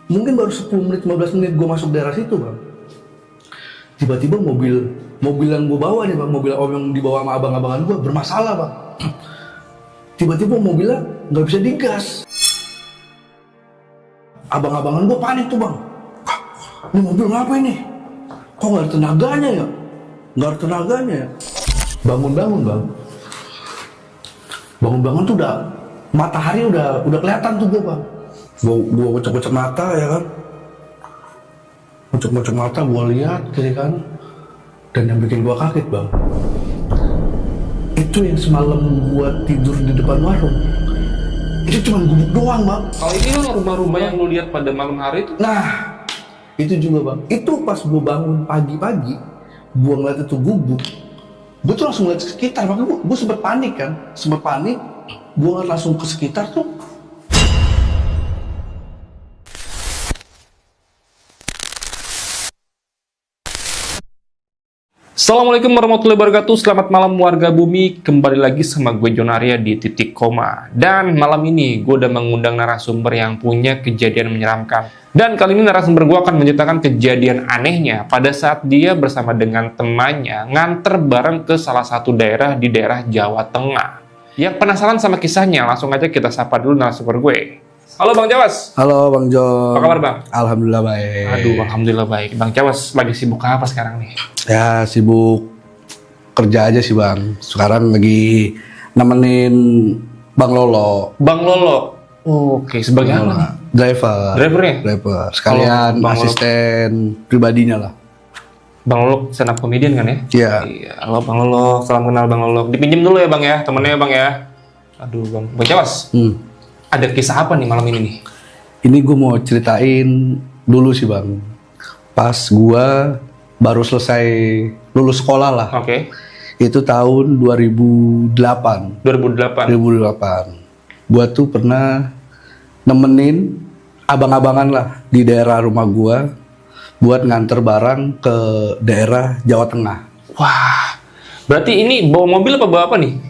Mungkin baru 10 menit, 15 menit gue masuk daerah situ bang. Tiba-tiba mobil yang gue bawa nih bang, mobil om yang dibawa sama abang-abangan gue bermasalah bang. Tiba-tiba mobilnya nggak bisa digas. Abang-abangan gue panik tuh bang. Ini mobil ngapa ini? Kok nggak ada tenaganya ya? Nggak ada tenaganya ya? Bangun-bangun bang. Bangun-bangun tuh udah matahari udah kelihatan tuh gue bang. Gue kocok-kocok mata ya kan. Kocok-kocok mata gue lihat kiri kan. Dan yang bikin gue kaget bang, itu yang semalam gue tidur di depan warung, itu cuma gubuk doang bang. Kalau ini rumah-rumah yang lu lihat pada malam hari itu? Nah, itu juga bang. Itu pas gue bangun pagi-pagi, gue ngeliat itu gubuk, gue tuh langsung ngeliat ke sekitar. Makanya gue sempet panik kan, gue ngeliat langsung ke sekitar tuh. Assalamualaikum warahmatullahi wabarakatuh. Selamat malam warga bumi. Kembali lagi sama gue Jon Arya di Titik Koma. Dan malam ini gue udah mengundang narasumber yang punya kejadian menyeramkan. Dan kali ini narasumber gue akan menceritakan kejadian anehnya pada saat dia bersama dengan temannya nganter bareng ke salah satu daerah di daerah Jawa Tengah. Yang penasaran sama kisahnya, langsung aja kita sapa dulu narasumber gue. Halo Bang Jawas. Halo Bang Jon. Apa kabar Bang? Alhamdulillah baik. Aduh, alhamdulillah baik. Bang Jawas lagi sibuk apa sekarang nih? Ya sibuk kerja aja sih bang. Sekarang lagi nemenin Bang Lolo. Bang Lolo. Oke, sebagai apa nih? Drivernya? Driver. Sekalian Bang Lolo. asisten pribadinya lah. Bang Lolo stand up comedian kan ya? Iya. Iya. Halo Bang Lolo, salam kenal Bang Lolo. Dipinjem dulu ya Bang ya, temennya ya Bang ya. Aduh Bang Jawas. Ada kisah apa nih malam ini nih? Ini gue mau ceritain dulu sih bang. Pas gue baru selesai lulus sekolah lah. Oke. Itu tahun 2008. 2008. Gue tuh pernah nemenin abang-abangan lah di daerah rumah gue buat nganter barang ke daerah Jawa Tengah. Wah. Berarti ini bawa mobil apa bawa apa nih?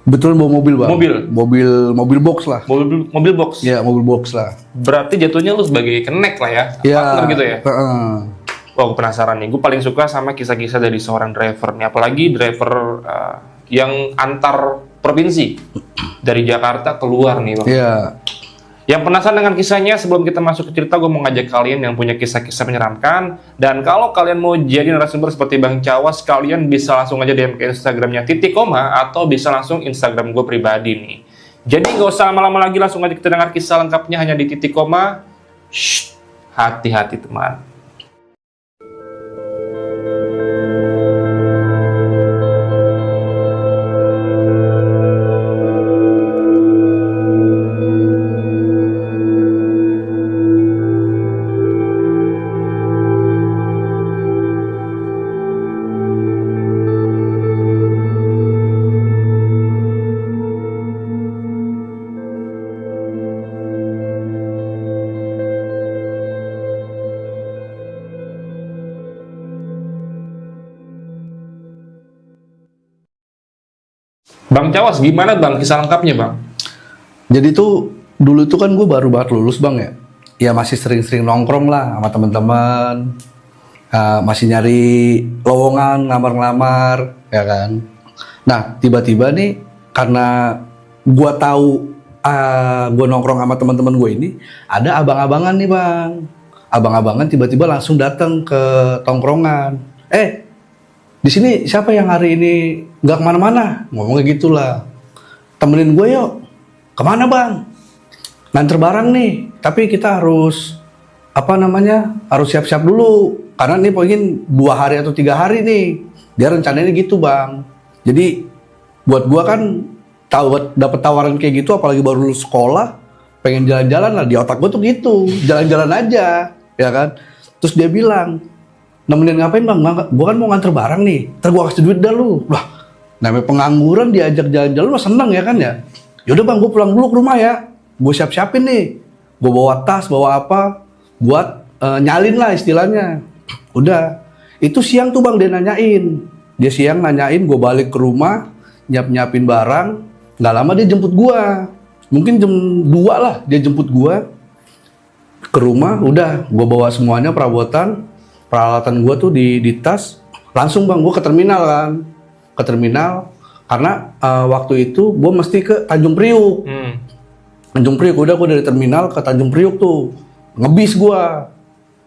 Betul bawa mobil bang. Mobil box lah. Mobil box. Ya mobil box lah. Berarti jatuhnya lu sebagai kenek lah ya. Partner gitu ya. Wah, gue penasaran nih. Gue paling suka sama kisah-kisah dari seorang driver nih. Apalagi driver yang antar provinsi dari Jakarta keluar nih bang. Iya. Yang penasaran dengan kisahnya, sebelum kita masuk ke cerita, gue mau ngajak kalian yang punya kisah-kisah menyeramkan. Dan kalau kalian mau jadi narasumber seperti Bang Jawas, kalian bisa langsung aja DM ke Instagramnya Titik Koma, atau bisa langsung Instagram gue pribadi nih. Jadi nggak usah lama-lama lagi, langsung aja kita dengar kisah lengkapnya hanya di Titik Koma. Shh, hati-hati teman. Bang Jawas, gimana Bang kisah lengkapnya Bang? Jadi tuh dulu tuh kan gue baru banget lulus bang ya. Ya masih sering-sering nongkrong lah sama teman-teman. Masih nyari lowongan, ngelamar-ngelamar, ya kan. Nah tiba-tiba nih karena gue tahu gue nongkrong sama teman-teman gue ini, ada abang-abangan nih bang. Abang-abangan tiba-tiba langsung datang ke tongkrongan. Di sini siapa yang hari ini nggak kemana-mana? Ngomongnya gitulah. Temenin gue yuk. Kemana bang? Nganter barang nih. Tapi kita harus harus siap-siap dulu. Karena ini mungkin 2 hari atau 3 hari nih. Dia rencananya gitu bang. Jadi buat gue kan dapet tawaran kayak gitu, apalagi baru lulus sekolah, pengen jalan-jalan lah. Di otak gue tuh gitu, jalan-jalan aja, ya kan. Terus dia bilang, nemenin ngapain bang? Gue kan mau nganter barang nih, ntar gue kasih duit dah lu. Lah, namanya pengangguran diajak jalan-jalan mah seneng ya kan ya. Yaudah bang, gue pulang dulu ke rumah ya. Gue siap-siapin nih. Gue bawa tas, bawa apa, buat nyalin lah istilahnya. Udah, itu siang tuh bang dia nanyain. Dia siang nanyain, gue balik ke rumah, nyiapin barang. Gak lama dia jemput gue. Mungkin jam 2 lah dia jemput gue. Ke rumah udah gue bawa semuanya peralatan gue tuh di tas. Langsung bang gue ke terminal kan, ke terminal karena waktu itu gue mesti ke Tanjung Priuk. Tanjung Priuk udah gue dari terminal ke Tanjung Priuk tuh ngebis gue.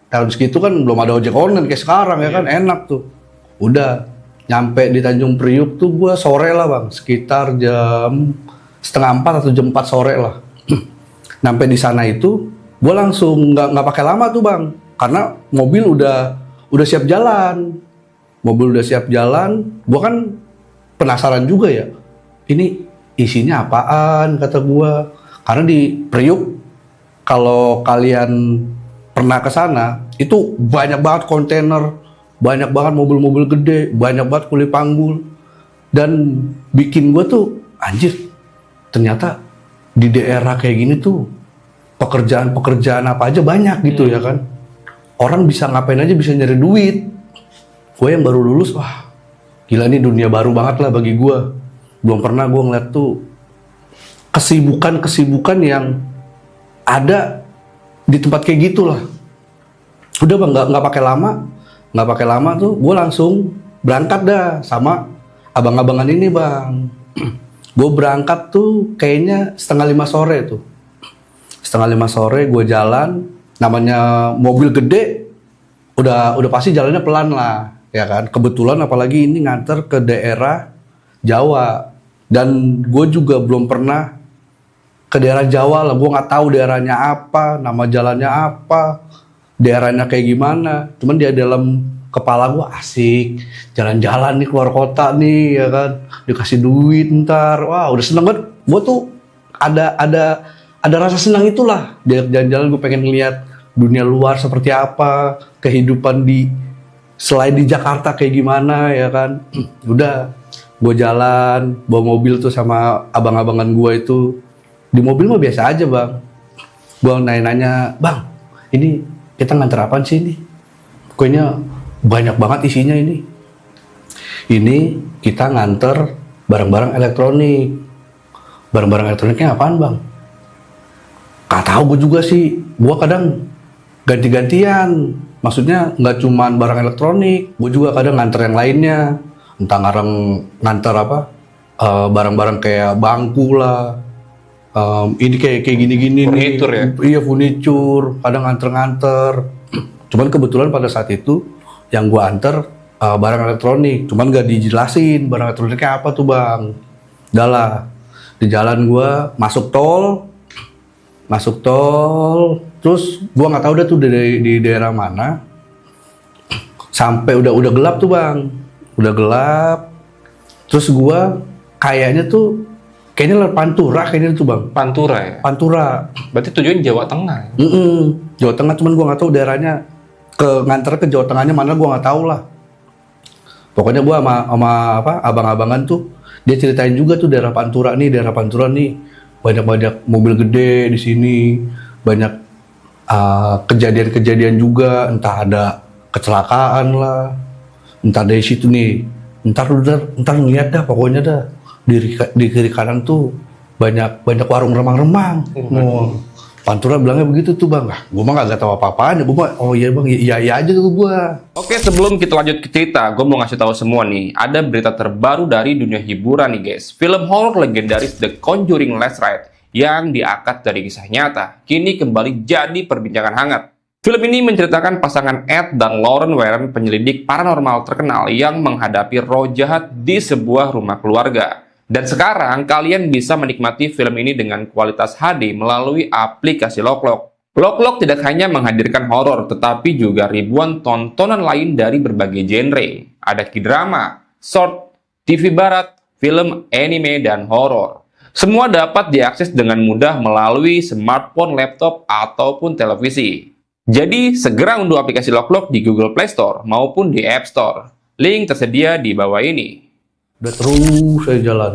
Habis gitu kan belum ada ojek online kayak sekarang ya kan, enak tuh. Udah nyampe di Tanjung Priuk tuh gue sore lah bang, sekitar jam 3:30 atau jam 4 sore lah. Nyampe di sana itu gue langsung nggak pakai lama tuh bang, karena mobil udah siap jalan. Mobil udah siap jalan, gue kan penasaran juga ya. Ini isinya apaan kata gue. Karena di Priuk kalau kalian pernah ke sana itu banyak banget kontainer, banyak banget mobil-mobil gede, banyak banget kuli panggul. Dan bikin gue tuh anjir, ternyata di daerah kayak gini tuh pekerjaan-pekerjaan apa aja banyak gitu ya kan. Orang bisa ngapain aja, bisa nyari duit. Gue yang baru lulus, wah gila nih dunia baru banget lah bagi gue. Belum pernah gue ngeliat tuh kesibukan yang ada di tempat kayak gitulah. Udah bang, nggak pakai lama tuh, gue langsung berangkat dah sama abang-abangan ini bang. Gue berangkat tuh kayaknya 4:30 sore tuh. 4:30 sore gue jalan, namanya mobil gede, udah pasti jalannya pelan lah. Ya kan, kebetulan apalagi ini nganter ke daerah Jawa dan gue juga belum pernah ke daerah Jawa lah, gue nggak tahu daerahnya apa, nama jalannya apa, daerahnya kayak gimana. Cuman dia dalam kepala gue asik, jalan-jalan nih keluar kota nih ya kan, dikasih duit ntar, wah udah seneng banget. Gue tuh ada rasa senang itulah, dia jalan-jalan gue pengen lihat dunia luar seperti apa, kehidupan selain di Jakarta kayak gimana ya kan. Udah gue jalan bawa mobil tuh sama abang-abangan gue itu. Di mobil mah biasa aja bang, gue nanya-nanya, bang ini kita nganter apaan sih ini, kayaknya banyak banget isinya ini kita nganter barang-barang elektronik. Barang-barang elektroniknya apaan bang? Gak tahu gue juga sih, gue kadang ganti-gantian. Maksudnya nggak cuman barang elektronik, gue juga kadang nganter yang lainnya. Entah nganter apa, barang-barang kayak bangku lah, ini kayak gini-gini nih. Furnitur ya? Iya furnitur, kadang nganter-nganter. Cuman kebetulan pada saat itu yang gue anter barang elektronik, cuman gak dijelasin barang elektroniknya apa tuh bang. Udah lah, di jalan gue masuk tol, terus gua nggak tahu dah tuh di daerah mana. Sampai udah gelap tuh bang, udah gelap. Terus gua kayaknya lewat Pantura kayaknya tuh bang. Pantura ya? Pantura. Berarti tujuan Jawa Tengah ya? Jawa Tengah, cuman gua nggak tahu daerahnya. Nganter ke Jawa Tengahnya mana gua nggak tahu lah. Pokoknya gua sama abang-abangan tuh, dia ceritain juga tuh daerah Pantura nih. Banyak mobil gede di sini, banyak kejadian-kejadian juga, entah ada kecelakaan lah, entah dari situ nih, ntar ngeliat dah pokoknya dah di kiri kanan tuh banyak warung remang-remang. Pantura bilangnya begitu tuh bang. Gue mah gak tahu apa-apaan, gue mah oh iya bang, iya aja tuh gue. Oke, sebelum kita lanjut ke cerita, gue mau ngasih tahu semua nih, ada berita terbaru dari dunia hiburan nih guys. Film horor legendaris The Conjuring Last Ride yang diangkat dari kisah nyata, kini kembali jadi perbincangan hangat. Film ini menceritakan pasangan Ed dan Lauren Warren, penyelidik paranormal terkenal yang menghadapi roh jahat di sebuah rumah keluarga. Dan sekarang kalian bisa menikmati film ini dengan kualitas HD melalui aplikasi Loklok. Loklok tidak hanya menghadirkan horor, tetapi juga ribuan tontonan lain dari berbagai genre. Ada K-drama, short, TV barat, film, anime, dan horor. Semua dapat diakses dengan mudah melalui smartphone, laptop, ataupun televisi. Jadi, segera unduh aplikasi Loklok di Google Play Store maupun di App Store. Link tersedia di bawah ini. Udah terus saya jalan.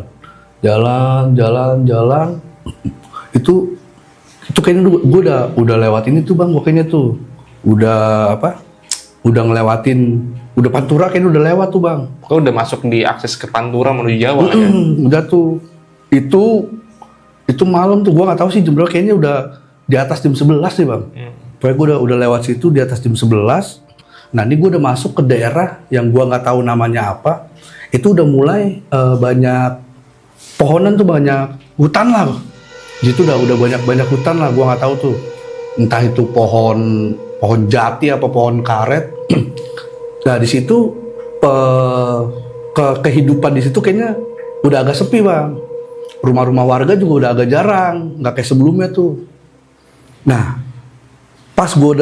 Itu kayaknya gue udah lewatin itu bang, gue kayaknya tuh udah ngelewatin, udah Pantura kayaknya udah lewat tuh bang. Kau udah masuk di akses ke Pantura menuju Jawa ya? Udah tuh, itu malam tuh gue nggak tahu sih jam berapa, kayaknya udah di atas jam 11 sih bang. Pokoknya gue udah lewat situ di atas jam 11. Nah ini gue udah masuk ke daerah yang gue nggak tahu namanya apa. Itu udah mulai banyak pohonan tuh, banyak hutan lah. Di situ udah banyak hutan lah. Gue nggak tahu tuh entah itu pohon jati apa pohon karet. Nah di situ kehidupan di situ kayaknya udah agak sepi bang. Rumah-rumah warga juga udah agak jarang, nggak kayak sebelumnya tuh. Nah pas gue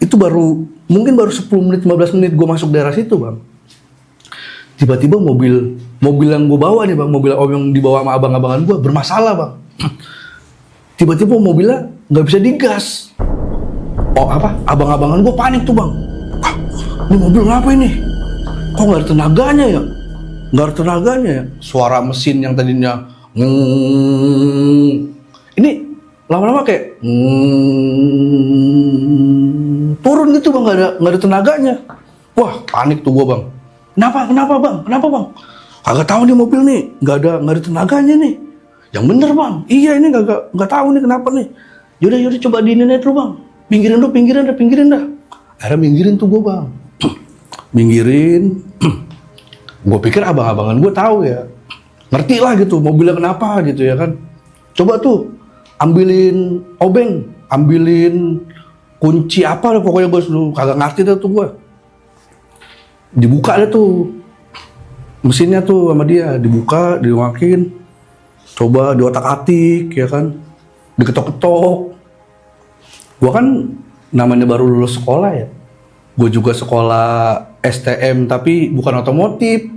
itu mungkin baru 10 menit 15 menit gue masuk daerah situ bang. Tiba-tiba mobil yang gue bawa nih bang, mobil yang dibawa sama abang-abangan gue bermasalah bang. Tiba-tiba mobilnya nggak bisa digas. Abang-abangan gue panik tuh bang. Ini mobil ngapa ini? Kok nggak ada tenaganya ya? Nggak ada tenaganya ya? Suara mesin yang tadinya ini lama-lama kayak turun gitu bang, nggak ada tenaganya. Wah panik tuh gue bang. Kenapa bang? Agak tahu nih mobil nih, nggak ada tenaganya nih. Yang bener bang, iya ini nggak tahu nih kenapa nih. Yaudah coba diinin aja dulu bang. Pinggirin dah. Akhirnya minggirin tuh gue bang. Minggirin. Gue pikir abang-abangan gue tahu ya, ngerti lah gitu mobilnya kenapa gitu ya kan. Coba tuh ambilin obeng, ambilin kunci apa lah pokoknya gue kagak ngerti dah tuh gue. Dibuka deh tuh mesinnya tuh sama dia, dibuka, dimakin, coba diotak-atik ya kan, diketok-ketok. Gue kan namanya baru lulus sekolah ya, gue juga sekolah STM tapi bukan otomotif.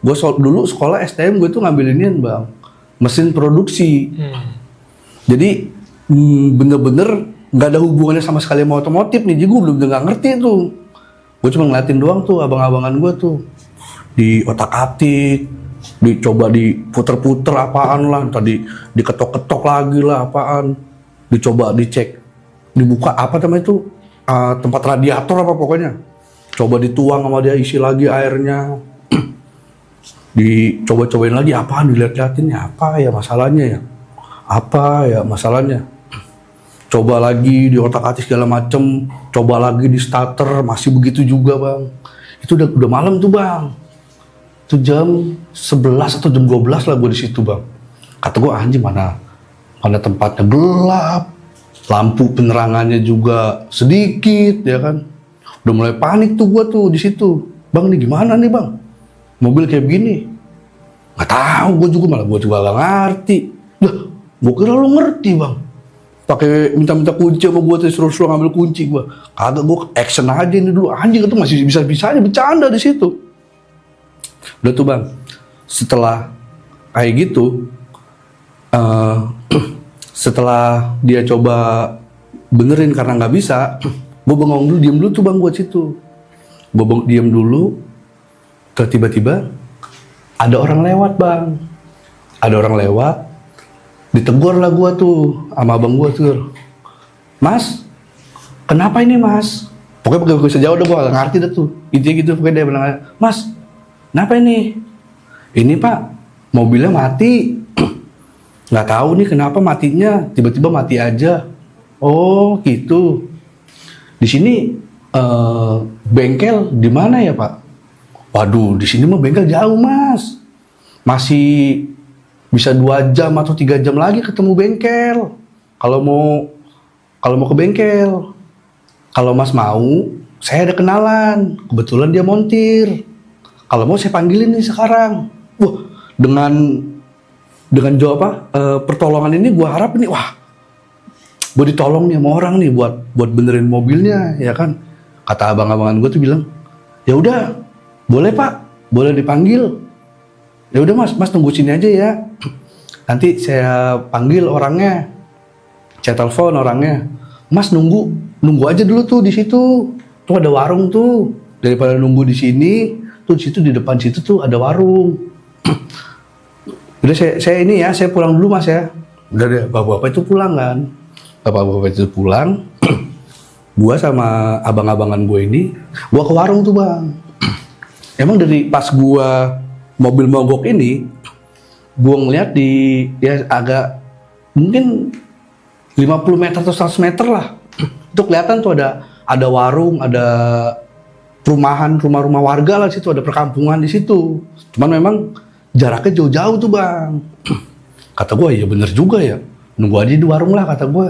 Gue dulu sekolah STM gue tuh ngambilinin bang, mesin produksi. Jadi bener-bener nggak ada hubungannya sama sekali sama otomotif nih. Jadi gue belum nggak ngerti tuh. Gue cuma ngeliatin doang tuh abang-abangan gue tuh di otak-atik, dicoba diputer-puter apaan lah, tadi diketok-ketok lagi lah apaan, dicoba dicek, dibuka apa namanya itu tempat radiator apa pokoknya, coba dituang sama dia, isi lagi airnya, dicoba-cobain lagi apaan, dilihat-liatin apa ya masalahnya. Coba lagi di otak-atik segala macem, coba lagi di starter, masih begitu juga bang. Itu udah malam tuh bang. Itu jam 11 atau jam 12 lah gue di situ bang. Kata gue anjing mana tempatnya gelap, lampu penerangannya juga sedikit ya kan. Udah mulai panik tuh gue tuh di situ. Bang ini gimana nih bang? Mobil kayak begini. Gak tahu gue juga gak ngerti. Dah, gue kira lu ngerti bang. Pakai minta kunci sama gue terus suruh ngambil kunci gue. Kagak, gue action aja ini dulu. Anjing itu masih bisa-bisanya bercanda di situ. Udah tuh bang. Setelah kayak gitu, setelah dia coba benerin karena nggak bisa, gue bengong dulu, diem dulu tuh bang gue situ. Gue diem dulu. Tiba-tiba ada orang lewat bang. Ditegur lah gue tuh sama abang gue tuh, mas kenapa ini mas? Pokoknya pakai bahasa Jawa udah gue gak ngerti dah tuh, intinya gitu. Pokoknya dia bilang, mas kenapa ini pak mobilnya mati. Nggak tahu nih kenapa matinya, tiba-tiba mati aja. Oh gitu. Di sini bengkel di mana ya pak? Waduh di sini mah bengkel jauh mas, masih bisa 2 jam atau 3 jam lagi ketemu bengkel. Kalau mau ke bengkel. Kalau mas mau, saya ada kenalan. Kebetulan dia montir. Kalau mau saya panggilin nih sekarang. Wah, dengan jawab pertolongan ini gue harap nih, wah, gue ditolong nih sama orang nih buat benerin mobilnya, ya kan? Kata abang-abangan gue tuh bilang, ya udah, boleh pak, boleh dipanggil. Ya udah mas tunggu sini aja ya. Nanti saya panggil orangnya, saya telepon orangnya. Mas nunggu aja dulu tuh di situ. Tuh ada warung tuh. Daripada nunggu di sini, tuh di situ di depan situ tuh ada warung. Udah saya pulang dulu mas ya. Udah deh, bapak-bapak itu pulang kan. Bapak-bapak itu pulang. Gua sama abang-abangan gue ini, gua ke warung tuh bang. Emang dari pas gua mobil mogok ini, gue ngeliat ya agak mungkin 50 meter atau 100 meter lah Itu kelihatan tuh ada warung, ada perumahan, rumah-rumah warga lah di situ, ada perkampungan di situ. Cuman memang jaraknya jauh-jauh tuh bang. Kata gue, ya bener juga ya. Nunggu aja di warung lah kata gue.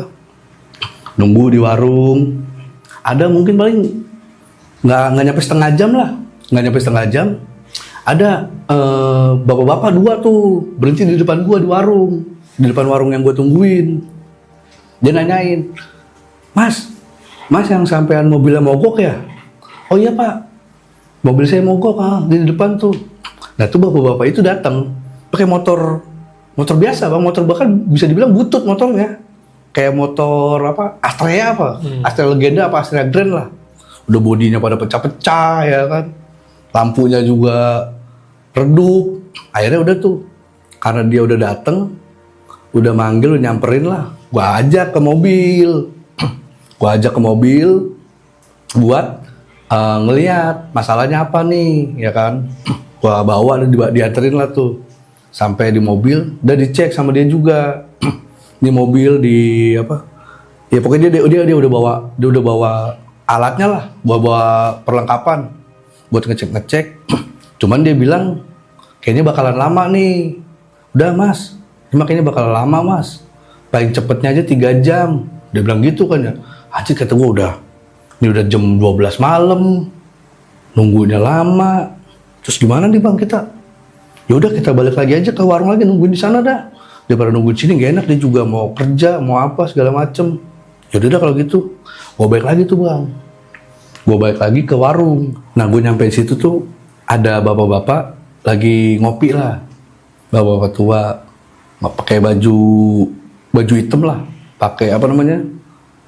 Nunggu di warung. Ada mungkin paling nggak nyampe setengah jam lah. Nggak nyampe setengah jam. Ada bapak-bapak 2 tuh berhenti di depan gue di warung. Di depan warung yang gue tungguin. Dia nanyain, Mas yang sampean mobilnya mogok ya? Oh iya pak, mobil saya mogok di depan tuh. Nah tuh bapak-bapak itu datang pakai motor biasa bang, motor bahkan bisa dibilang butut motornya, kayak motor apa, Astrea apa, Astrea Legenda apa Astrea Grand lah. Udah bodinya pada pecah-pecah ya kan, lampunya juga redup. Akhirnya udah tuh, karena dia udah datang, udah manggil, udah nyamperin lah. Gua ajak ke mobil, buat ngelihat masalahnya apa nih, ya kan? Gua bawa dan dianterin lah tuh sampai di mobil, udah dicek sama dia juga. Ini mobil di apa? Ya pokoknya dia udah bawa alatnya lah, bawa perlengkapan buat ngecek. Cuman dia bilang kayaknya bakalan lama nih. Udah mas, kayaknya bakalan lama mas. Paling cepetnya aja 3 jam. Dia bilang gitu kan ya. Anjir kata gue ini udah jam 12 malam, nunggunya lama. Terus gimana nih bang kita? Ya udah kita balik lagi aja ke warung lagi, nungguin di sana dah. Daripada nungguin sini gak enak, dia juga mau kerja, mau apa segala macem. Ya udah kalau gitu, gue balik lagi tuh bang. Gue balik lagi ke warung. Nah gue nyampe situ tuh ada bapak-bapak lagi ngopi lah. Bapak-bapak tua, pakai baju hitam lah, pakai apa namanya,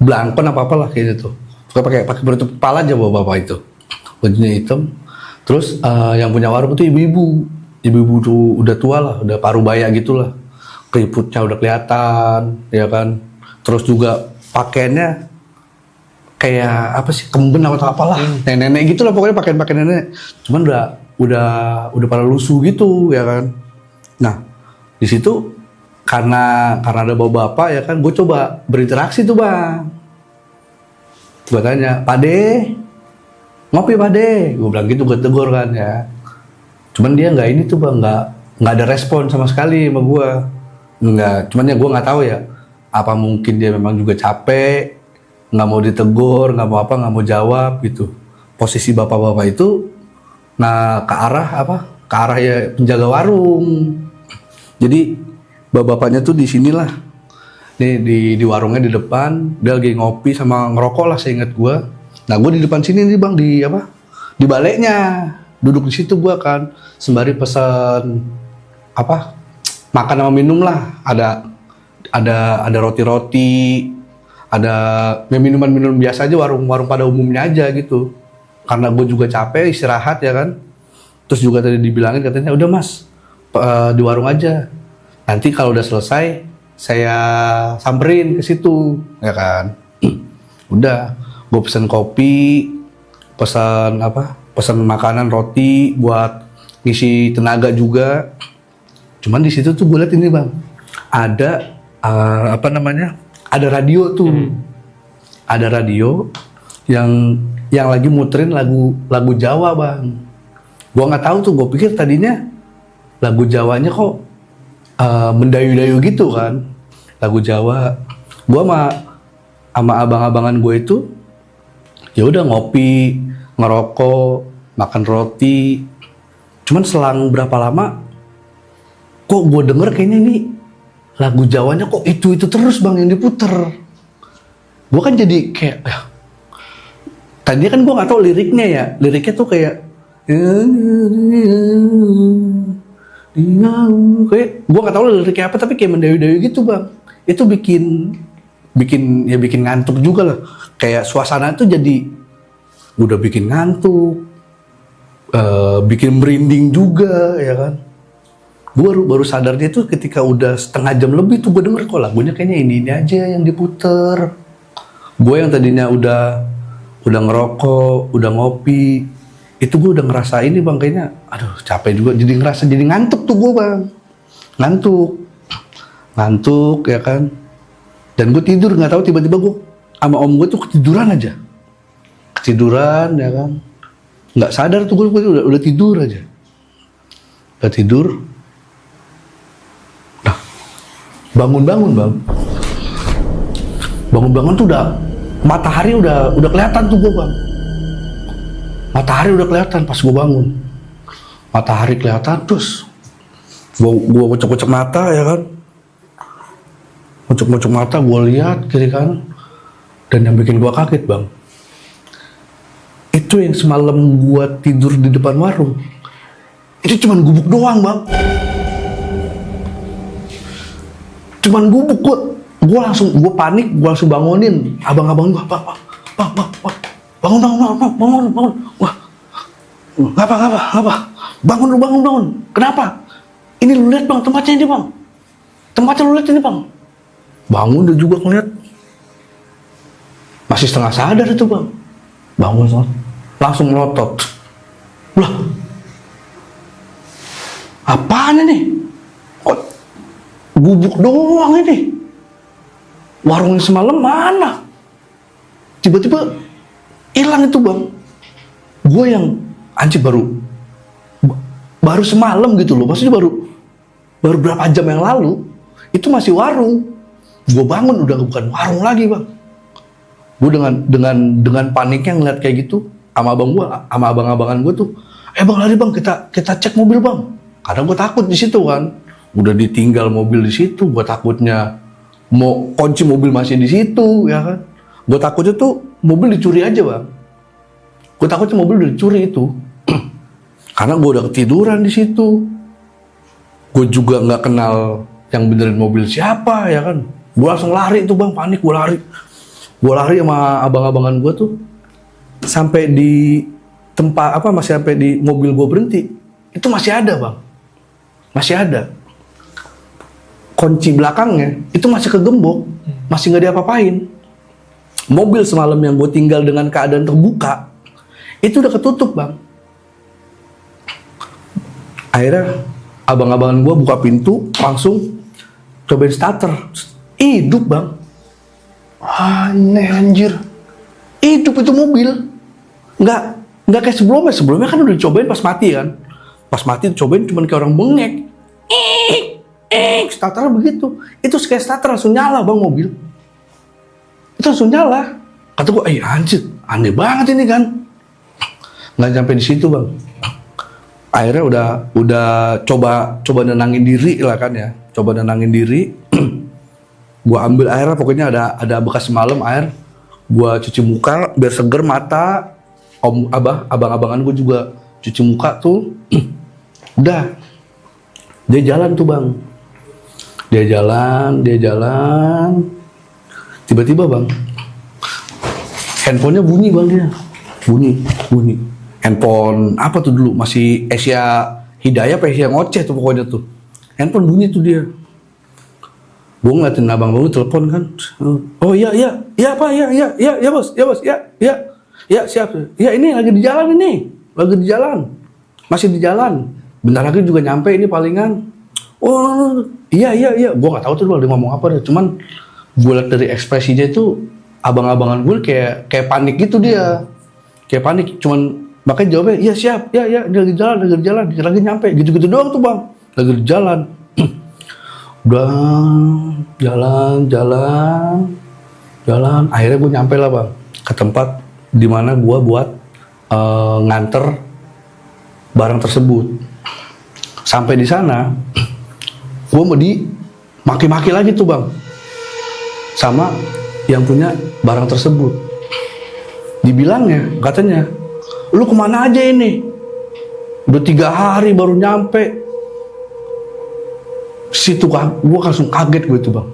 blangkon apa apalah kayak gitu. Pakai penutup kepala aja bapak-bapak itu, bajunya hitam. Terus yang punya warung itu ibu-ibu tuh udah tua lah, udah paruh baya gitulah, keriputnya udah kelihatan, ya kan. Terus juga pakaiannya kayak apa sih, kemben atau apalah, nenek-nenek gitulah pokoknya, pakaian nenek. Cuman udah pada lusuh gitu, ya kan. Nah di situ karena ada bapak-bapak ya kan, gue coba berinteraksi tuh bang. Gue tanya, Pak De, ngopi Pak De? Gue bilang gitu, gue tegur kan ya. Cuman dia nggak ini tuh bang, nggak ada respon sama sekali sama gue. Nggak, cuman ya gue nggak tahu ya. Apa mungkin dia memang juga capek, nggak mau ditegur, nggak mau apa, nggak mau jawab gitu. Posisi bapak-bapak itu, nah ke arah ya penjaga warung. Jadi bapak-bapaknya tuh di sinilah. Nih di warungnya di depan, dia lagi ngopi sama ngerokok lah seingat gue. Nah gue di depan sini nih bang, di baleknya, duduk di situ gue kan, sembari pesan apa, makan sama minum lah. Ada roti-roti, ada minuman biasa aja, warung pada umumnya aja gitu. Karena gue juga capek istirahat ya kan. Terus juga tadi dibilangin katanya, udah mas di warung aja. Nanti kalau udah selesai saya samperin ke situ, ya kan. Udah, gue pesen kopi, pesan makanan, roti buat ngisi tenaga juga. Cuman di situ tuh gue liat ini bang, ada ada radio tuh, ada radio yang lagi muterin lagu Jawa bang. Gue nggak tahu tuh, gue pikir tadinya lagu Jawanya kok mendayu-dayu gitu kan, lagu Jawa. Gue sama abang-abangan gue itu ya udah ngopi, ngerokok, makan roti. Cuman selang berapa lama kok gue denger kayaknya ini lagu Jawanya kok itu terus bang yang diputer. Gue kan jadi kayak tadinya kan gue nggak tahu liriknya tuh kayak kayak gue nggak tahu liriknya apa, tapi kayak mendayu-dayu gitu bang. Itu bikin ngantuk juga lah. Kayak suasana itu jadi udah bikin ngantuk, bikin merinding juga ya kan. Gue baru sadarnya itu ketika udah setengah jam lebih tuh gue denger kok lagunya kayaknya ini aja yang diputer. Gue yang tadinya udah ngerokok, udah ngopi, itu gue udah ngerasa ini bang, kayaknya aduh capek juga, jadi ngantuk tuh gue bang, ngantuk ya kan. Dan gue tidur nggak tahu tiba-tiba gue sama om gue tuh ketiduran aja. Ketiduran ya kan. Nggak sadar tuh gue udah tidur aja. Udah tidur. Nah, bangun-bangun bang. Bangun-bangun tuh udah matahari udah kelihatan tuh gue bang. Matahari udah kelihatan pas gue bangun. Matahari kelihatan terus gue kocok-kocok mata ya kan. Kocok-kocok mata gue lihat kiri kanan. Dan yang bikin gue kaget bang, itu yang semalam gue tidur di depan warung, itu cuman gubuk doang bang. Cuman gubuk. Gue panik, gue langsung bangunin abang-abang gue, bang, bangun. Wah, ngapa? Bangun. Kenapa? Ini lu lihat bang, tempatnya ini bang. Tempatnya lu lihat ini bang. Bangun dia juga ngeliat. Masih setengah sadar itu bang. Bangun langsung melotot. Lah, apaan ini? Kok gubuk doang ini? Warungnya semalam mana? Tiba-tiba hilang itu bang. Gue yang anjir baru semalam gitu loh. Maksudnya baru berapa jam yang lalu itu masih warung. Gue bangun udah bukan warung lagi bang. Gue dengan paniknya ngeliat kayak gitu sama abang-abangan gue tuh, bang lari bang, kita cek mobil bang. Karena gue takut di situ kan, udah ditinggal mobil di situ, gue takutnya mau kunci mobil masih di situ ya kan. Gue takutnya tuh mobil dicuri aja bang. Gue takutnya mobil udah dicuri itu, karena gue udah ketiduran di situ. Gue juga nggak kenal yang benerin mobil siapa ya kan. Gue langsung lari tuh bang, panik gue lari. Gue lari sama abang-abangan gue tuh sampai di tempat masih sampai di mobil gue berhenti. Itu masih ada bang, masih ada. Kunci belakangnya itu masih kegembok, masih nggak diapa-apain. Mobil semalam yang gue tinggal dengan keadaan terbuka itu udah ketutup bang. Akhirnya abang-abangan gue buka pintu, langsung cobain starter, hidup bang. Aneh anjir, hidup itu mobil. Nggak kayak sebelumnya kan udah dicobain pas mati kan. Pas mati dicobain cuman kayak orang bengek. Starter begitu. Itu kayak starter langsung nyala bang mobil. Itu langsung nyala. Kata gue, anjir, aneh banget ini kan. Nggak sampai di situ bang. Akhirnya udah coba nenangin diri lah kan ya. Coba nenangin diri. Gue ambil air, pokoknya ada bekas semalam air. Gue cuci muka biar seger mata. Abang-abangan gue juga cuci muka tuh. Udah. Dia jalan tuh bang. Dia jalan. Tiba-tiba bang, handphonenya bunyi bang dia. Bunyi. Handphone apa tuh dulu? Masih Asia Hidayah apa Asia ngoceh tuh pokoknya tuh. Handphone bunyi tuh dia. Gue ngeliatin abang-abang telepon kan. Oh iya pak, iya bos, ya siap. Ya ini lagi di jalan, masih di jalan. Bentar lagi juga nyampe ini palingan. Oh iya. Gue nggak tahu tuh dia ngomong apa deh. Cuman gue liat dari ekspresinya itu abang-abangan gue kayak panik gitu dia. Kayak panik. Cuman makanya jawabnya iya siap, ya lagi jalan, lagi nyampe. Gitu-gitu doang tuh bang. Lagi di jalan. Udah jalan. Akhirnya gue nyampe lah bang ke tempat dimana gue buat nganter barang tersebut. Sampai di sana, gue mau maki-maki lagi tuh bang sama yang punya barang tersebut. Dibilangnya katanya, lu kemana aja ini? Udah 3 hari baru nyampe. Situ kan gue langsung kaget gue itu bang.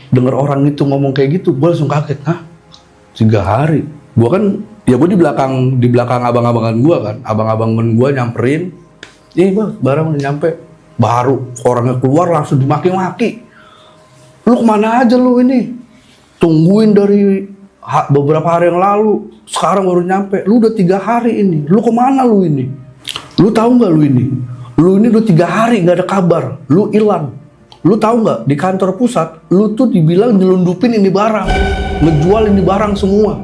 Dengar orang itu ngomong kayak gitu, gue langsung kaget. 3 hari. Gue kan ya gue di belakang abang-abangan gue kan. Abang-abangan gue nyamperin. Bang, barang udah nyampe. Baru orangnya keluar langsung dimaki-maki. Lu kemana aja lu ini? Tungguin dari beberapa hari yang lalu. Sekarang baru nyampe. Lu udah 3 hari ini. Lu kemana lu ini? Lu tahu nggak lu ini? Lu ini udah 3 hari nggak ada kabar. Lu hilang. Lu tahu nggak, di kantor pusat, lu tuh dibilang nyelundupin ini barang, ngejual ini barang semua.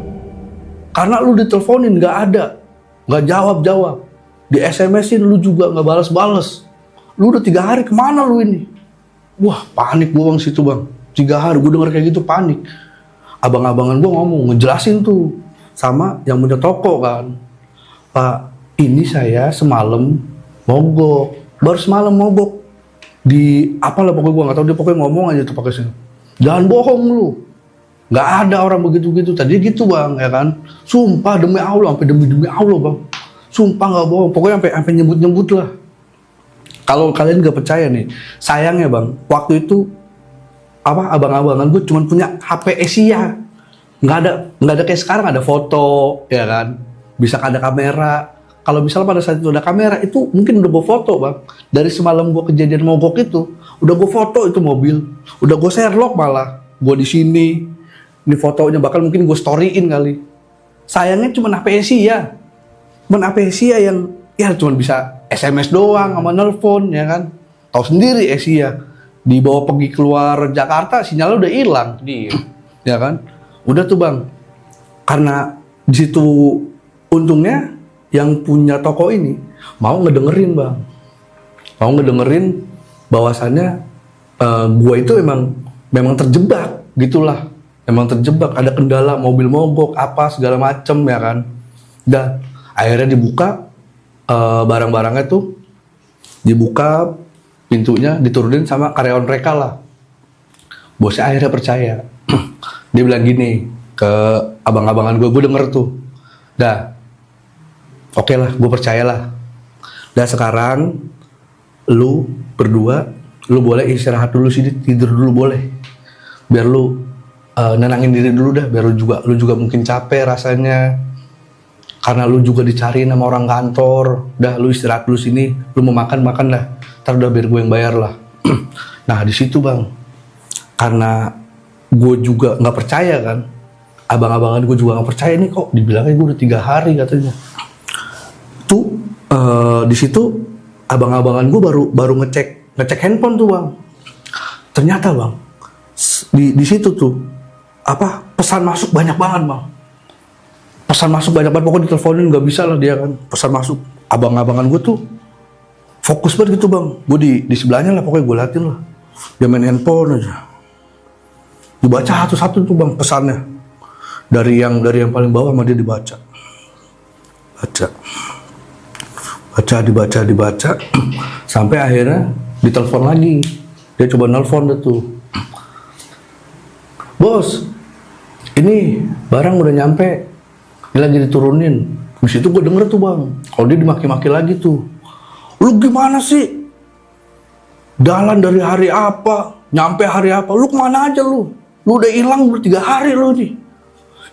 Karena lu diteleponin nggak ada, nggak jawab-jawab. Di SMS-in lu juga nggak balas-balas. Lu udah 3 hari kemana lu ini? Wah, panik gua bang situ bang. 3 hari gua denger kayak gitu panik. Abang-abangan gua ngomong, ngejelasin tuh sama yang punya toko kan. Pak, ini saya semalam mogok, baru semalam mogok. Di apalah pokoknya gue nggak tahu, dia pokoknya ngomong aja tuh pakai sini, jangan bohong lu, nggak ada orang begitu tadi gitu bang, ya kan, sumpah demi Allah, sampai demi Allah bang, sumpah nggak bohong, pokoknya sampai nyebut lah. Kalau kalian nggak percaya nih, sayangnya bang, waktu itu abang-abangan gue cuma punya HP Asia, nggak ada kayak sekarang ada foto, ya kan, bisa ada kamera. Kalau misalnya pada saat itu ada kamera, itu mungkin udah gue foto bang. Dari semalam gue kejadian mogok itu, udah gue foto itu mobil, udah gue Sherlock malah, gue di sini, ini fotonya bahkan mungkin gue storyin kali. Sayangnya cuma HP Asia, yang ya cuma bisa SMS doang sama nelpon, ya kan. Tahu sendiri Asia, dibawa pergi keluar Jakarta sinyalnya udah hilang, ya kan. Udah tuh bang, karena di situ untungnya yang punya toko ini mau ngedengerin bang, mau ngedengerin bahwasannya gua itu memang terjebak gitulah, memang terjebak, ada kendala mobil mogok apa segala macem, ya kan. Dan akhirnya dibuka barang-barangnya tuh, dibuka pintunya, diturunin sama karyawan mereka lah. Bosnya akhirnya percaya. Dia bilang gini ke abang-abangan gue denger tuh, dah oke lah, gue percayalah. Dan sekarang lu berdua, lu boleh istirahat dulu sini, tidur dulu boleh. Biar lu nenangin diri dulu dah, biar lu juga mungkin capek rasanya. Karena lu juga dicariin sama orang kantor. Dah lu istirahat dulu sini, lu mau makan dah. Ntar udah biar gue yang bayar lah. Nah di situ bang, karena gue juga nggak percaya kan, abang-abangan gue juga nggak percaya nih kok dibilangnya gue udah 3 hari katanya. Di situ abang-abangan gue baru ngecek handphone tuh bang. Ternyata bang, di situ tuh pesan masuk banyak banget bang. Pesan masuk banyak banget, pokoknya diteleponin nggak bisa lah dia kan. Pesan masuk, abang-abangan gue tuh fokus banget gitu bang. Gue di sebelahnya lah, pokoknya gue liatin lah. Dia main handphone aja. Dibaca satu-satu tuh bang pesannya. Dari yang paling bawah sama dia dibaca. Dibaca sampai akhirnya ditelepon lagi. Dia coba nelpon deh tuh, bos ini barang udah nyampe, ini lagi diturunin. Di situ gue denger tuh bang, kalau dia dimaki-maki lagi tuh, lu gimana sih, jalan dari hari apa nyampe hari apa, lu kemana aja lu udah hilang 3 hari lu nih.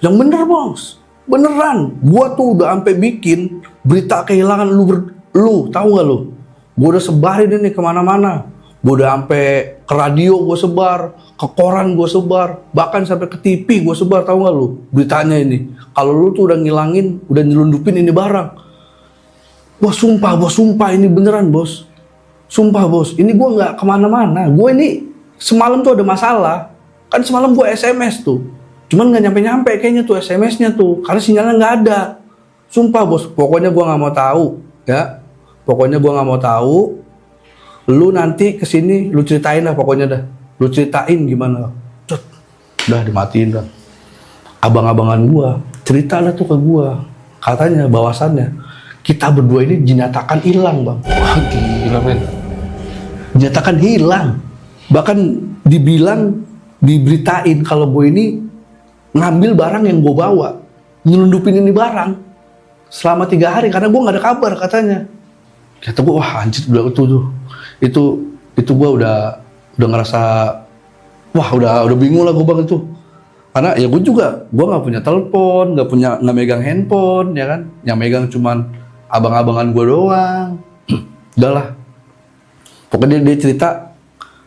Yang bener bos, beneran, gua tuh udah sampai bikin berita kehilangan lu tahu nggak lu? Gua udah sebarin ini kemana-mana. Gua udah sampai ke radio gua sebar, ke koran gua sebar, bahkan sampai ke TV gua sebar, tahu nggak lu? Beritanya ini, kalau lu tuh udah ngilangin, udah nyelundupin ini barang. Wah sumpah ini beneran bos. Sumpah bos, ini gua nggak kemana-mana. Gua ini semalam tuh ada masalah. Kan semalam gua SMS tuh. Cuman nggak nyampe-nyampe kayaknya tuh SMS-nya tuh, karena sinyalnya nggak ada. Sumpah bos, pokoknya gue nggak mau tahu, ya. Pokoknya gue nggak mau tahu. Lu nanti kesini, lu ceritain lah pokoknya dah. Lu ceritain gimana. Cet, udah dimatiin kan. Abang-abangan gue cerita lah tuh ke gue. Katanya bahwasannya kita berdua ini dinyatakan hilang bang. Wah gila men. Dinyatakan hilang. Bahkan diberitain kalau gue ini ngambil barang yang gue bawa, nyelundupin ini barang selama 3 hari karena gue nggak ada kabar katanya. Kata gue, wah anjir, udah itu gue udah ngerasa, wah udah bingung lah gue bang itu. Karena ya gue nggak punya telepon, nggak megang handphone, ya kan? Yang megang cuman abang-abangan gue doang. Udahlah. Pokoknya dia cerita,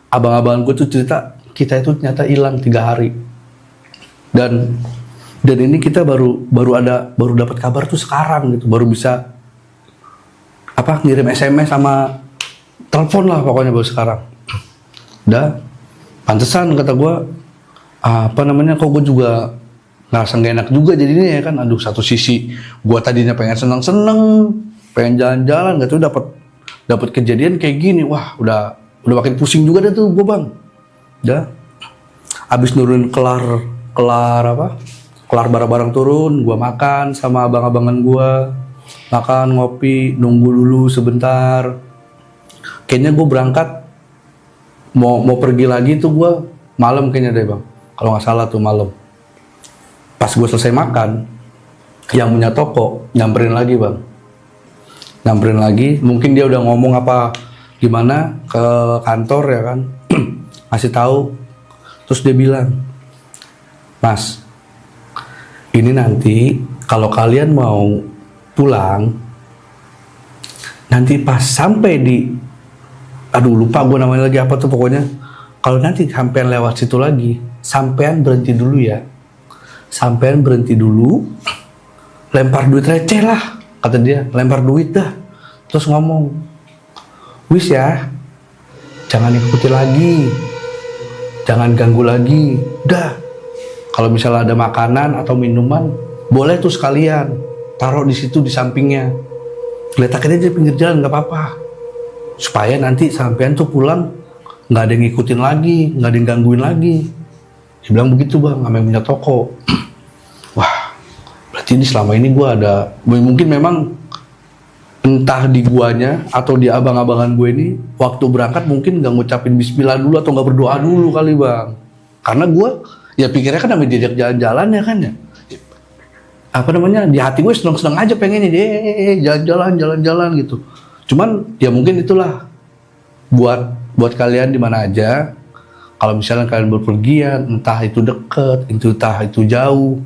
abang-abangan gue tuh cerita kita itu ternyata hilang 3 hari. Dan ini kita baru dapat kabar tuh sekarang gitu, baru bisa ngirim SMS sama telepon lah pokoknya baru sekarang. Udah, pantesan kata gue, kok gue juga ngerasa gak enak juga jadinya ya kan. Aduh, satu sisi gue tadinya pengen seneng-seneng, pengen jalan-jalan, gak tuh dapat kejadian kayak gini. Wah, udah makin pusing juga dah tuh gue bang. Udah, abis nurunin kelar barang-barang turun, gue makan sama abang-abangan gue, makan ngopi, nunggu dulu sebentar. Kayaknya gue berangkat mau pergi lagi tuh gue malam kayaknya deh bang, kalau nggak salah tuh malam. Pas gue selesai makan, yang punya toko nyamperin lagi bang, mungkin dia udah ngomong apa gimana ke kantor ya kan, ngasih tahu. Terus dia bilang, Mas, ini nanti kalau kalian mau pulang, nanti pas sampai di, aduh lupa gue namanya lagi apa tuh pokoknya, kalau nanti sampean lewat situ lagi, sampean berhenti dulu ya, lempar duit receh lah, kata dia, lempar duit dah, terus ngomong, wis ya, jangan ikuti lagi, jangan ganggu lagi, udah, kalau misalnya ada makanan atau minuman, boleh tuh sekalian taruh di situ di sampingnya, letakin aja di pinggir jalan nggak apa-apa, supaya nanti sampean tuh pulang nggak ada yang ngikutin lagi, nggak ada yang gangguin lagi. Dia bilang begitu bang, sama yang punya toko. Wah, berarti ini selama ini gue ada, mungkin memang entah di guanya atau di abang-abangan gue ini, waktu berangkat mungkin nggak ngucapin bismillah dulu atau nggak berdoa dulu kali bang. Karena gue ya pikirnya kan namanya diajak jalan-jalan ya kan ya. Di hati gue seneng-seneng aja pengennya dia jalan-jalan gitu. Cuman ya mungkin itulah buat kalian di mana aja, kalau misalnya kalian berpergian, entah itu deket, entah itu jauh,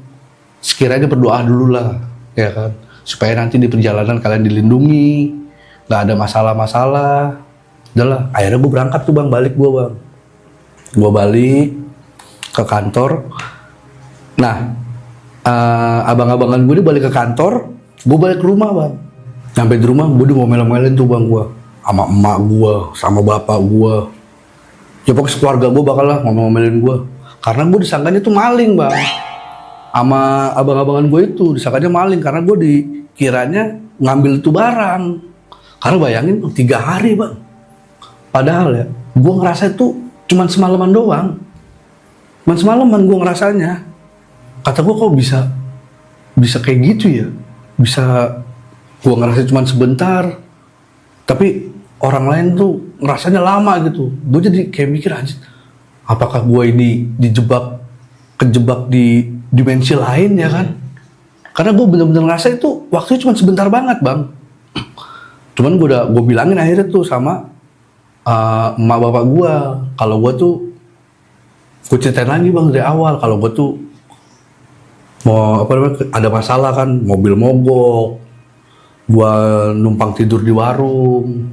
sekiranya berdoa dulu lah, ya kan, supaya nanti di perjalanan kalian dilindungi, nggak ada masalah-masalah. Udahlah, akhirnya gue berangkat tuh bang, gue balik ke kantor. Nah, abang-abangan gue ini balik ke kantor, gue balik ke rumah bang. Sampai di rumah gue udah ngomel-ngomelin tuh bang gue, sama emak gue, sama bapak gue. Ya pokoknya keluarga gue bakal lah ngomel-ngomelin gue. Karena gue disangkanya tuh maling bang. Sama abang-abangan gue itu disangkanya maling, karena gue dikiranya ngambil itu barang. Karena bayangin 3 hari bang. Padahal ya, gue ngerasa itu cuman semalaman doang. Cuman semalaman gue ngerasanya. Kata gue kok bisa kayak gitu ya, bisa gue ngerasa cuma sebentar, tapi orang lain tuh ngerasanya lama gitu. Gue jadi kayak mikir aja, apakah gue ini kejebak di dimensi lain ya kan? Karena gue bener-bener ngerasa itu waktunya cuma sebentar banget bang. Cuman gue bilangin akhirnya tuh sama emak bapak gue, kalau gue tuh, gue ceritain lagi bang dari awal, kalau gue tuh mau ada masalah kan, mobil mogok, gua numpang tidur di warung,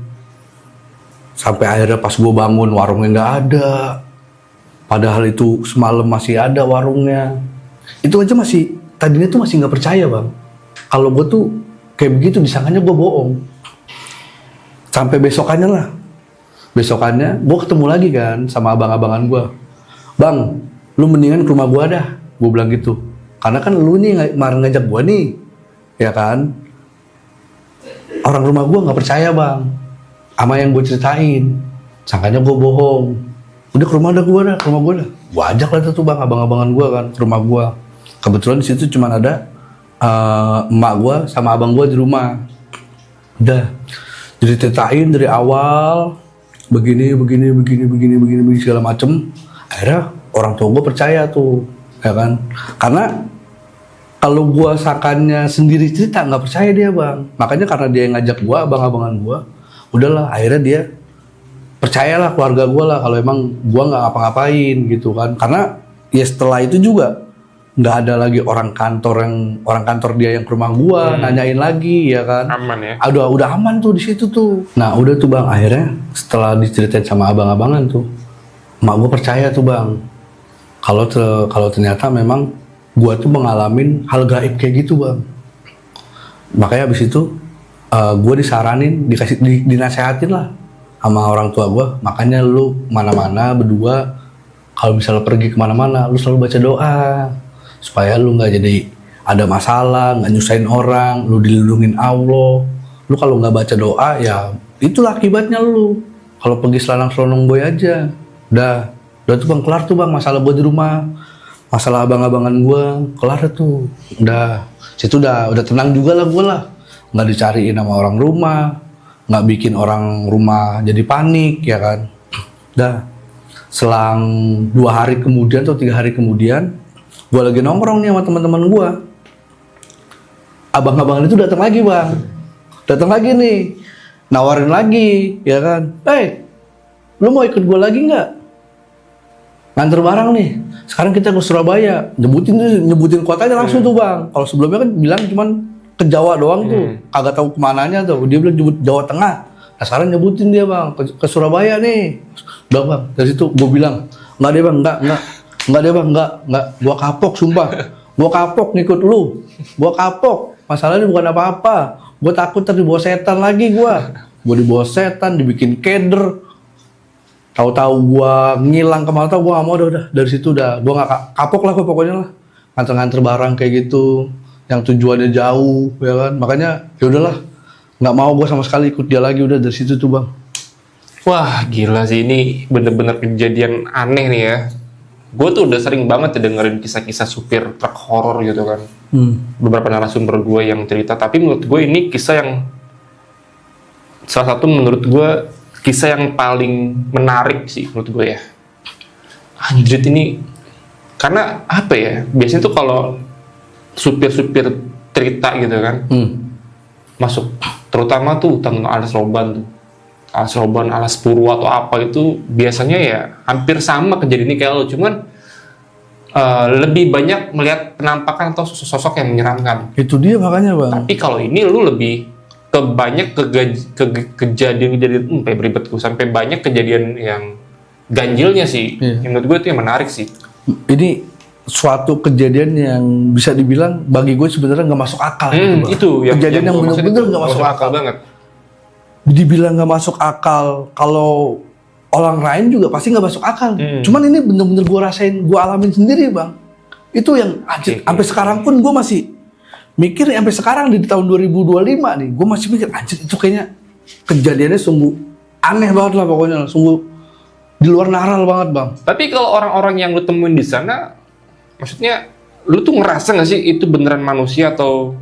sampai akhirnya pas gua bangun warungnya nggak ada, padahal itu semalam masih ada warungnya. Itu aja tadinya tuh masih nggak percaya bang, kalau gua tuh kayak begitu, disangkanya gua bohong. Sampai besokannya gua ketemu lagi kan sama abang-abangan gua, bang, lu mendingan ke rumah gua dah, gua bilang gitu. Karena kan lu nih ngajak gue nih, ya kan? Orang rumah gue nggak percaya bang, sama yang gue ceritain. Sangkanya gue bohong. Udah ke rumah gue dah. Gue ajak lah tuh bang, abang-abangan gue kan ke rumah gue. Kebetulan di situ cuma ada emak gue sama abang gue di rumah. Udah, jadi ceritain dari awal, begini segala macem. Akhirnya orang tua gue percaya tuh, ya kan? Karena kalau gue sakannya sendiri cerita nggak percaya dia bang. Makanya karena dia yang ngajak gue, abang-abangan gue, udahlah akhirnya dia percayalah keluarga gue lah kalau emang gue nggak ngapa-ngapain gitu kan. Karena ya setelah itu juga nggak ada lagi orang kantor dia yang ke rumah gue nanyain lagi, ya kan. Aman ya. Udah aman tuh di situ tuh. Nah udah tuh bang, akhirnya setelah diceritain sama abang-abangan tuh, emak gue percaya tuh bang, kalau ternyata memang gue tuh mengalamin hal gaib kayak gitu bang. Makanya abis itu gue disaranin, dinasehatin lah sama orang tua gue, makanya lu mana-mana berdua kalau misalnya pergi kemana-mana lu selalu baca doa supaya lu nggak jadi ada masalah, nggak nyusahin orang, lu dilindungin Allah. Lu kalau nggak baca doa ya itulah akibatnya lu kalau pergi selanang-selonong boy aja. Udah tuh bang, kelar tuh bang masalah gue di rumah, masalah abang-abangan gue kelar tuh. Situ udah tenang juga lah gue lah, nggak dicariin sama orang rumah, nggak bikin orang rumah jadi panik ya kan. Selang 2 hari kemudian atau 3 hari kemudian, gue lagi nongkrong nih sama teman-teman gue, abang-abangan itu datang lagi bang, datang lagi nih, nawarin lagi ya kan. Lu mau ikut gue lagi nggak? Nganter barang nih, sekarang kita ke Surabaya, nyebutin kotanya langsung tuh bang. Kalau sebelumnya kan bilang cuman ke Jawa doang tuh, kagak tahu kemananya tuh. Dia bilang nyebut Jawa Tengah. Nah sekarang nyebutin dia bang ke Surabaya nih. Udah bang, dari situ gue bilang nggak deh bang, nggak. Gua kapok sumpah, gua kapok ngikut lu, gua kapok. Masalahnya bukan apa-apa, gua takut tadi dibawa setan lagi gua dibawa setan, dibikin keder. Tahu-tahu gua ngilang kemana tahu, gua nggak mau udah dari situ udah gua nggak kapok lah gua pokoknya lah, nganter-nganter barang kayak gitu yang tujuannya jauh ya kan. Makanya ya udahlah, nggak mau gua sama sekali ikut dia lagi udah dari situ tuh bang. Wah gila sih, ini bener-bener kejadian aneh nih ya. Gue tuh udah sering banget ya dengerin kisah-kisah supir truk horor gitu kan. Beberapa narasumber gue yang cerita, tapi menurut gue ini kisah yang salah satu menurut gue kisah yang paling menarik sih menurut gue ya. Anjir ini, karena apa ya, biasanya tuh kalau supir-supir cerita gitu kan, masuk terutama tuh tentang alas roban tuh, alas purwo atau apa itu biasanya ya hampir sama kejadian ini kayak lo, cuman lebih banyak melihat penampakan atau sosok yang menyeramkan. Itu dia makanya bang. Tapi kalau ini lu lebih ke banyak kejadian sampai beribet tuh, sampai banyak kejadian yang ganjilnya sih. Menurut gue itu yang menarik sih. Ini suatu kejadian yang bisa dibilang bagi gue sebenarnya nggak masuk akal. Itu kejadian yang benar-benar nggak masuk akal banget. Dibilang nggak masuk akal, kalau orang lain juga pasti nggak masuk akal. Cuman ini bener-bener gue rasain, gue alamin sendiri bang. Itu yang anjir, sampai sekarang pun gue masih mikir, sampai sekarang di tahun 2025 nih, gue masih mikir anjir itu kayaknya kejadiannya sungguh aneh banget lah pokoknya, sungguh di luar naral banget bang. Tapi kalau orang-orang yang lu temuin di sana, maksudnya lu tuh ngerasa nggak sih itu beneran manusia atau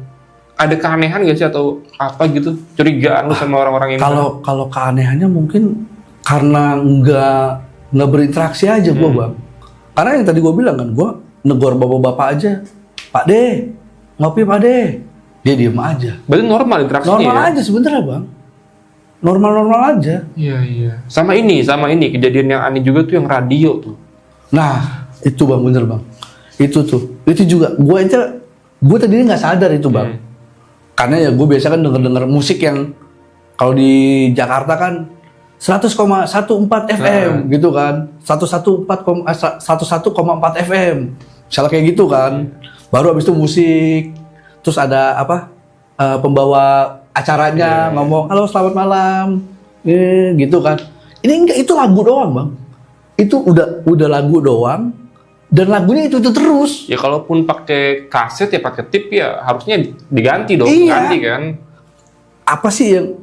ada keanehan gak sih atau apa gitu, curigaan lu sama orang-orang ini? Kalau keanehannya mungkin karena nggak berinteraksi aja gue bang. Karena yang tadi gue bilang kan, gue negor bapak-bapak aja, Pak De, ngopi Pak De, dia diem aja. Berarti normal interaksinya. Normal ya? aja sebenarnya bang, normal aja. Iya. Sama ini kejadian yang aneh juga tuh yang radio tuh. Nah itu bang, bener bang, itu juga gue tadinya nggak sadar itu bang. Karena ya gue biasa kan denger musik yang kalau di Jakarta kan 100,14 FM gitu kan, 101,4 FM, misalnya kayak gitu kan. Baru habis itu musik, terus ada apa pembawa acaranya ngomong halo selamat malam, gitu kan. Ini enggak, itu lagu doang bang, itu udah lagu doang. Dan lagunya itu terus. Ya kalaupun pakai kaset ya pakai tip ya harusnya diganti dong, iya. Ganti kan. Apa sih yang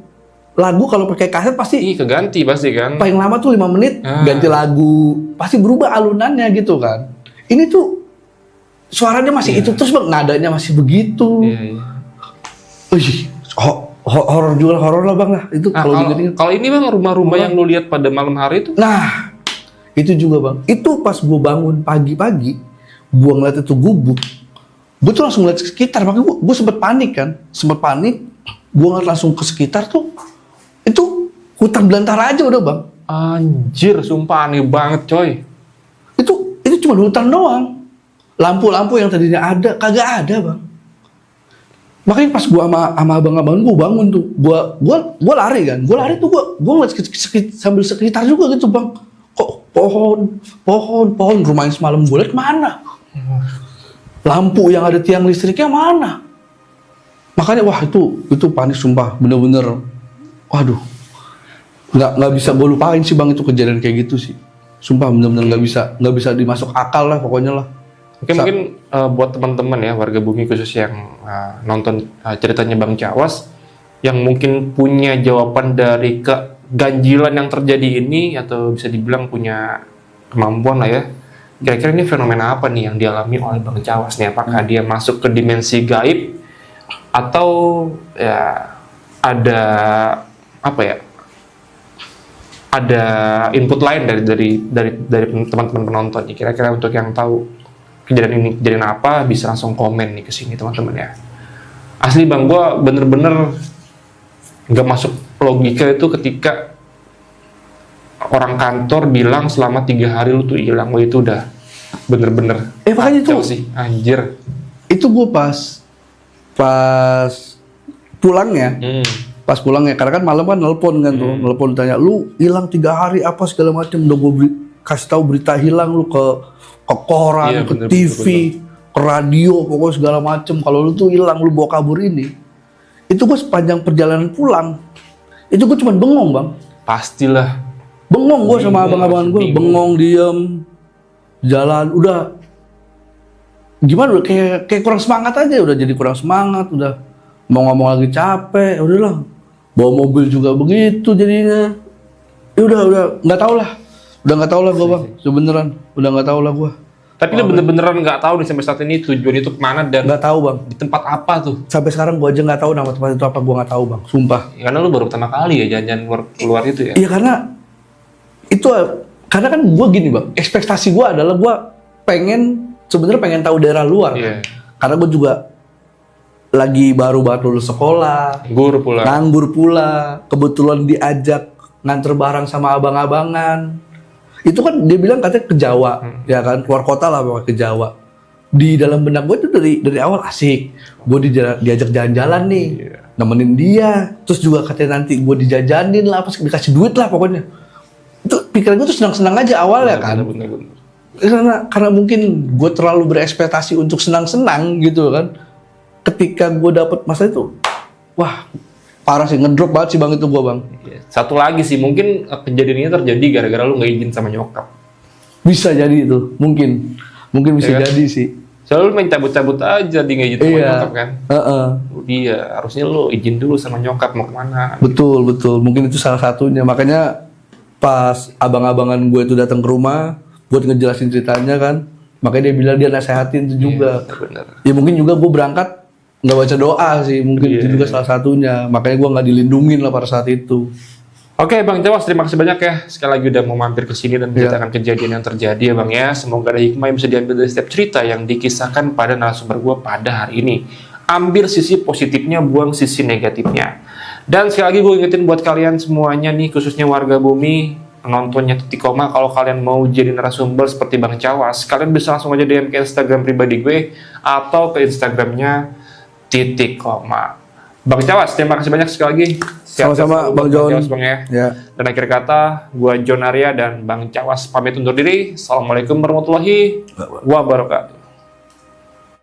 lagu kalau pakai kaset pasti keganti pasti kan. Paling lama tuh 5 menit ganti lagu, pasti berubah alunannya gitu kan. Ini tuh suaranya masih itu terus bang, nadanya masih begitu. Horor juga, horor lah bang lah itu. Kalau ini bang rumah-rumah yang lu lihat pada malam hari itu. Nah itu juga bang, itu pas gue bangun pagi-pagi, gue ngeliat itu gubuk, gue tuh langsung ngeliat ke sekitar, makanya gue sempet panik, gue ngeliat langsung ke sekitar tuh, itu hutan belantara aja udah bang. Anjir, sumpah aneh banget coy. Itu cuma hutan doang, lampu-lampu yang tadinya ada, kagak ada bang. Makanya pas gue sama abang-abang gue bangun tuh, gue lari kan, gue ngeliat sambil sekitar juga gitu bang. Kok pohon rumahnya semalam gue liat mana? Lampu yang ada tiang listriknya mana? Makanya wah itu panik sumpah, bener-bener waduh. nggak bisa gue lupain sih bang, itu kejadian kayak gitu sih. Sumpah bener-bener nggak bisa dimasuk akal lah pokoknya lah. Oke, mungkin buat teman-teman ya warga bumi khusus yang nonton ceritanya Bang Cawas yang mungkin punya jawaban dari keganjilan yang terjadi ini, atau bisa dibilang punya kemampuan lah ya. Kira-kira ini fenomena apa nih yang dialami oleh Bang Cawas nih? Apakah dia masuk ke dimensi gaib atau ya ada apa ya? Ada input lain dari teman-teman penonton nih. Kira-kira untuk yang tahu kejadian apa bisa langsung komen nih ke sini teman-teman ya. Asli bang, gue bener-bener nggak masuk logika itu ketika orang kantor bilang selama 3 hari lu tuh hilang. Wah itu udah bener-bener Makanya itu sih anjir. Itu gue pas pulangnya. Pas pulangnya, karena kan malam kan nelpon kan tuh, nelpon tanya, lu hilang 3 hari apa segala macam, udah gue kasih tahu berita hilang lu ke koran, Iya, ke bener, TV, betul. ke radio, pokoknya segala macam. Kalau lu tuh hilang, lu bawa kabur ini. Itu gue sepanjang perjalanan pulang, itu gue cuma bengong bang. Pastilah. Bengong gue sama Bingung, abang-abangan gue, bingung. bengong diem, jalan, udah gimana? Udah kayak kurang semangat aja, udah jadi kurang semangat, udah mau ngomong lagi capek, udahlah. Bawa mobil juga begitu jadinya. Ya udah nggak tahu lah. Udah nggak tahu lah gue bang, sebeneran. Udah nggak tahu lah gue. Tapi lu bener-beneran nggak tahu nih sampai saat ini tujuan itu kemana dan Nggak tah bang. di tempat apa tuh? Sampai sekarang gue aja nggak tahu nama tempat itu apa, gue nggak tahu bang. Sumpah. Ya, karena lu baru pertama kali ya jalan-jalan keluar itu ya. Iya karena kan gue gini bang. Ekspektasi gue adalah gue sebenarnya pengen tahu daerah luar. Iya. Karena gue juga lagi baru lulus sekolah. Nganggur pula. Nganggur pula. Kebetulan diajak nganter barang sama abang-abangan. Itu kan dia bilang katanya ke Jawa, ya kan, keluar kota lah pokoknya ke Jawa. Di dalam benak gue itu dari awal asik. Gue diajak jalan-jalan nih, nemenin dia. Terus juga katanya nanti gue dijajanin lah, pas dikasih duit lah pokoknya. Itu pikiran gue tuh senang-senang aja awal ya kan. Bener. Karena mungkin gue terlalu berekspektasi untuk senang-senang gitu kan. Ketika gue dapet masa itu, wah parah sih, ngedrop banget sih bang itu gue bang. Satu lagi sih, mungkin kejadian ini terjadi gara-gara lu nggak izin sama nyokap. Bisa jadi itu, mungkin bisa Ya kan? jadi sih. Soalnya lu main cabut-cabut aja, di nggak izin sama Iya. nyokap kan. Iya, harusnya lu izin dulu sama nyokap mau kemana. Betul, mungkin itu salah satunya. Makanya pas abang-abangan gue itu datang ke rumah buat ngejelasin ceritanya kan, makanya dia bilang dia nasehatin itu juga. Bener. Ya mungkin juga gue berangkat nggak baca doa sih, mungkin itu juga salah satunya. Makanya gue nggak dilindungin lah pada saat itu. Oke Bang Cawas, terima kasih banyak ya sekali lagi udah mau mampir ke sini dan menceritakan kejadian yang terjadi ya Bang ya. Semoga ada hikmah yang bisa diambil dari setiap cerita yang dikisahkan pada narasumber gue pada hari ini. Ambil sisi positifnya, buang sisi negatifnya. Dan sekali lagi gue ingetin buat kalian semuanya nih, khususnya warga bumi, penontonnya Titik Koma, kalau kalian mau jadi narasumber seperti Bang Cawas, kalian bisa langsung aja DM ke Instagram pribadi gue atau ke Instagramnya Titik Koma. Bang Cawas, terima kasih banyak sekali lagi. Sama-sama Bang John. Bang ya. Ya. Dan akhir kata, gua John Arya dan Bang Cawas pamit undur diri. Assalamualaikum warahmatullahi wabarakatuh.